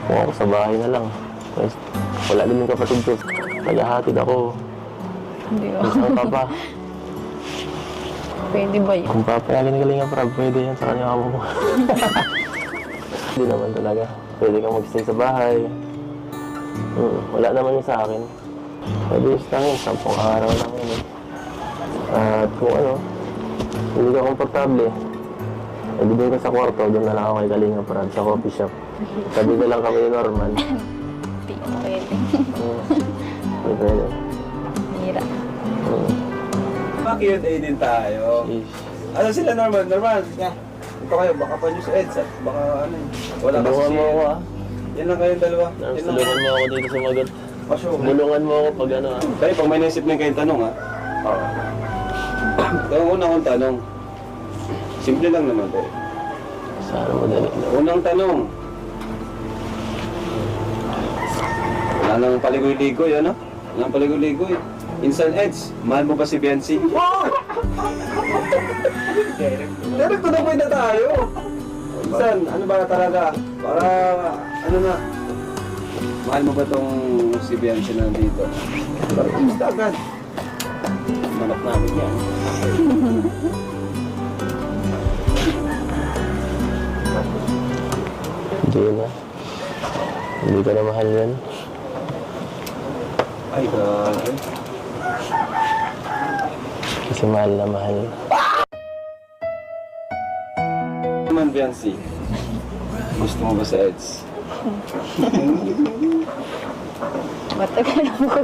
Kung ako sa bahay na lang. Pues, wala din yung kapatid ko. Naghahatid ako. Hindi ko. Minsan ang papa. Pwede ba yun? Kung papayagan ni Kalinga Prab, pwede yan sa kanya amo mo. Hindi naman talaga. Pwede kang mag-stay sa bahay. Wala naman yun sa akin. Pwede yung lang yun, 10 araw lang yun. At kung ano, hindi ka komportable, hindi doon ka sa kwarto, doon na lang ako kay Kalinga Prab sa coffee shop. Sabi na lang kami ni Norman. Hindi ko pwede. Hindi pwede. Hira. Q&A din tayo. Ano sila Norman? Norman, ito kayo, baka pa news Eds at baka ano wala kasi Tulungan mo ako Yan lang kayong dalawa. Nars, tulungan mo ako dito sumagot. Bulungan mo ako pag ano Tayo, pag may naisip na kayong tanong Ito ang unang kong tanong. Simple lang naman tayo. Sana madali na. Unang tanong. Wala nang paligoy-ligoy, ano? Wala nang paligoy-ligoy. Insan Eds, mahal mo ba si Biancy? Direct to the point na tayo. Insan, ano ba talaga? Para, ano na, mahal mo ba tong si Biancy na nandito? Para kumusta agad? Manap namin yan. Hindi na. Hindi ko na mahal yan. Ay, grabe. Kasi mahal na mahal. Naman, Biancy. Gusto mo ba sa Eds? Matagal lang ko.